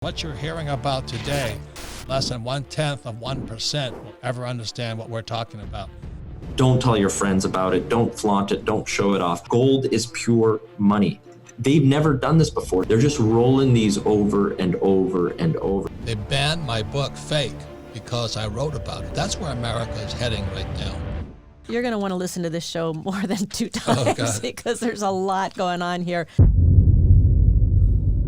What you're hearing about today, less than 1/10% will ever understand what we're talking about. Don't tell your friends about it. Don't flaunt it. Don't show it off. Gold is pure money. They've never done this before. They're just rolling these over and over and over. They banned my book, Fake, because I wrote about it. That's where America is heading right now. You're going to want to listen to this show more than 2 times because there's a lot going on here.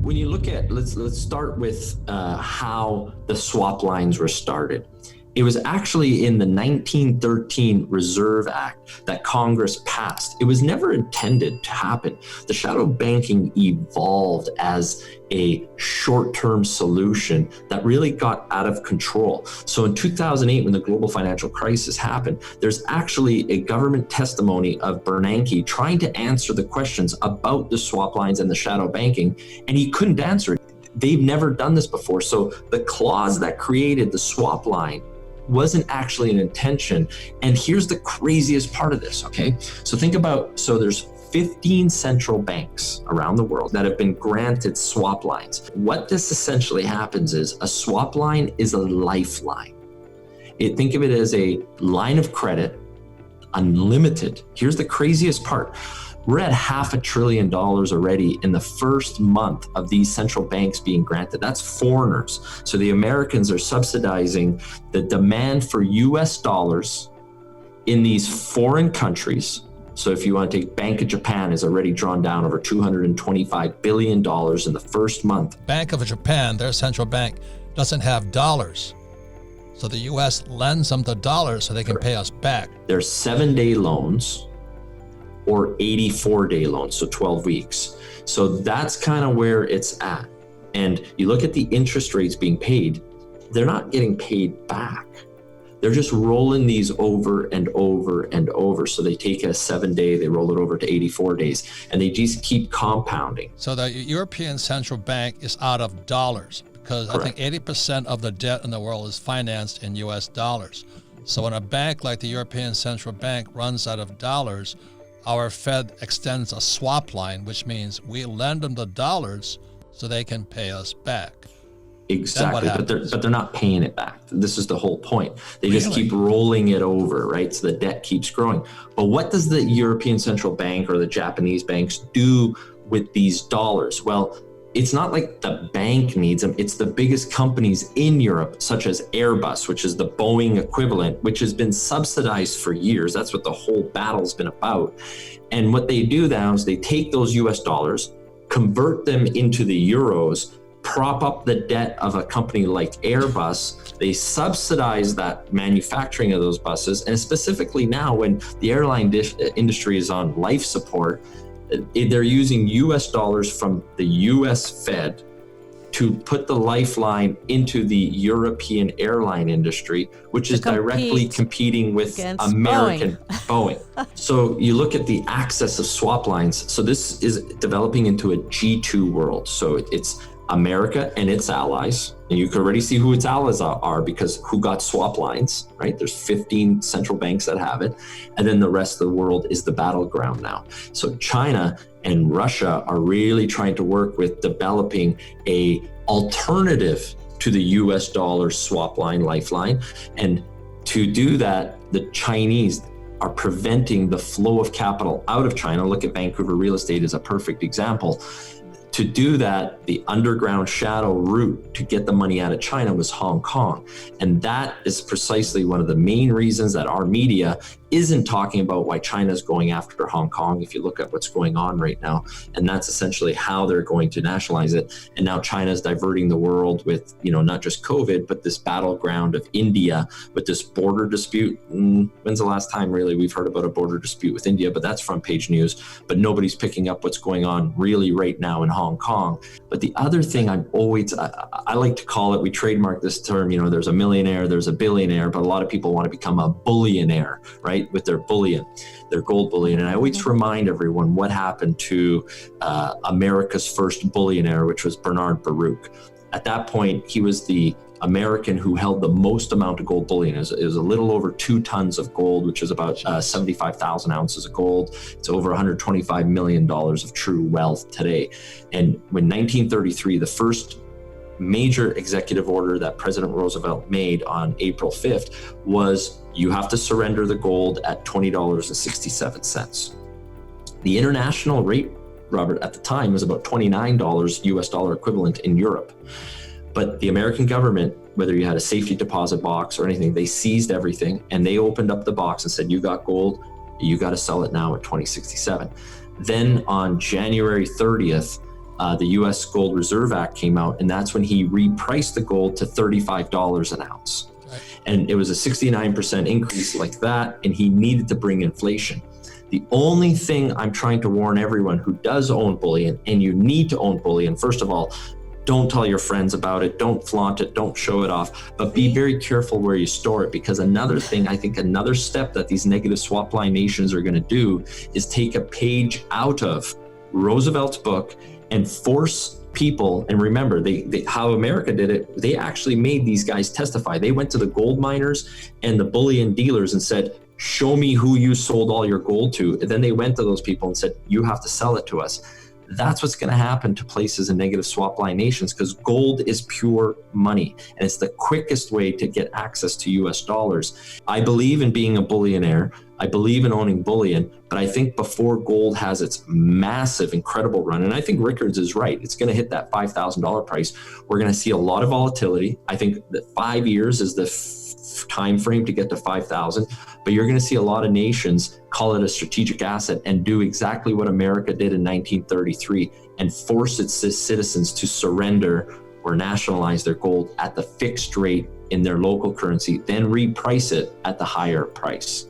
When you look at, let's start with how the swap lines were started. It was actually in the 1913 Reserve Act that Congress passed. It was never intended to happen. The shadow banking evolved as a short-term solution that really got out of control. So in 2008, when the global financial crisis happened, there's actually a government testimony of Bernanke trying to answer the questions about the swap lines and the shadow banking, and he couldn't answer it. They've never done this before. So the clause that created the swap line wasn't actually an intention. And here's the craziest part of this, okay? So think about, so there's 15 central banks around the world that have been granted swap lines. What this essentially happens is a swap line is a lifeline. Think of it as a line of credit, unlimited. Here's the craziest part. We're at $500 billion already in the first month of these central banks being granted. That's foreigners. So the Americans are subsidizing the demand for US dollars in these foreign countries. So if you want to take Bank of Japan has already drawn down over $225 billion in the first month. Bank of Japan, their central bank, doesn't have dollars. So the US lends them the dollars so they can pay us back. There's 7-day loans or 84-day loans, so 12 weeks. So that's kind of where it's at. And you look at the interest rates being paid, they're not getting paid back. They're just rolling these over and over and over. So they take a 7-day, they roll it over to 84 days, and they just keep compounding. So the European Central Bank is out of dollars because Correct. I think 80% of the debt in the world is financed in US dollars. So when a bank like the European Central Bank runs out of dollars, our Fed extends a swap line, which means we lend them the dollars so they can pay us back. Exactly, but they're not paying it back. This is the whole point. They just keep rolling it over, right? So the debt keeps growing. But what does the European Central Bank or the Japanese banks do with these dollars? Well, it's not like the bank needs them. It's the biggest companies in Europe, such as Airbus, which is the Boeing equivalent, which has been subsidized for years. That's what the whole battle's been about. And what they do now is they take those US dollars, convert them into the euros, prop up the debt of a company like Airbus. They subsidize that manufacturing of those buses. And specifically now when the airline industry is on life support, they're using US dollars from the US Fed to put the lifeline into the European airline industry, which is directly competing with American Boeing. So you look at the access of swap lines. So this is developing into a G2 world. So it's America and its allies, and you can already see who its allies are because who got swap lines, right? There's 15 central banks that have it, and then the rest of the world is the battleground now. So China and Russia are really trying to work with developing a alternative to the US dollar swap line lifeline, and to do that, the Chinese are preventing the flow of capital out of China. Look at Vancouver real estate as a perfect example. To do that, the underground shadow route to get the money out of China was Hong Kong. And that is precisely one of the main reasons that our media isn't talking about why China's going after Hong Kong, if you look at what's going on right now. And that's essentially how they're going to nationalize it. And now China's diverting the world with, not just COVID, but this battleground of India with this border dispute. When's the last time really we've heard about a border dispute with India? But that's front page news. But nobody's picking up what's going on really right now in Hong Kong. But the other thing I like to call it, we trademark this term, there's a millionaire, there's a billionaire, but a lot of people want to become a bullionaire, right? With their bullion, their gold bullion. And I always remind everyone what happened to America's first billionaire, which was Bernard Baruch. At that point, he was the American who held the most amount of gold bullion. It was a little over 2 tons of gold, which is about 75,000 ounces of gold. It's over $125 million of true wealth today. And when 1933, the first major executive order that President Roosevelt made on April 5th was you have to surrender the gold at $20.67. The international rate, Robert, at the time was about $29 US dollar equivalent in Europe. But the American government, whether you had a safety deposit box or anything, they seized everything and they opened up the box and said, you got gold, you got to sell it now at $20.67. Then on January 30th, the US Gold Reserve Act came out, and that's when he repriced the gold to $35 an ounce. Right. And it was a 69% increase like that, and he needed to bring inflation. The only thing I'm trying to warn everyone who does own bullion, and you need to own bullion, first of all, don't tell your friends about it, don't flaunt it, don't show it off, but be very careful where you store it, because another thing, I think another step that these negative swap line nations are going to do is take a page out of Roosevelt's book and force people, and remember, they how America did it, they actually made these guys testify. They went to the gold miners and the bullion dealers and said, show me who you sold all your gold to. And then they went to those people and said, you have to sell it to us. That's what's going to happen to places in negative swap line nations, because gold is pure money and it's the quickest way to get access to US dollars. I believe in being a bullionaire. I believe in owning bullion, but I think before gold has its massive, incredible run, and I think Rickards is right, it's going to hit that $5,000 price. We're going to see a lot of volatility. I think that 5 years is the time frame to get to 5,000, but you're going to see a lot of nations call it a strategic asset and do exactly what America did in 1933 and force its citizens to surrender or nationalize their gold at the fixed rate in their local currency, then reprice it at the higher price.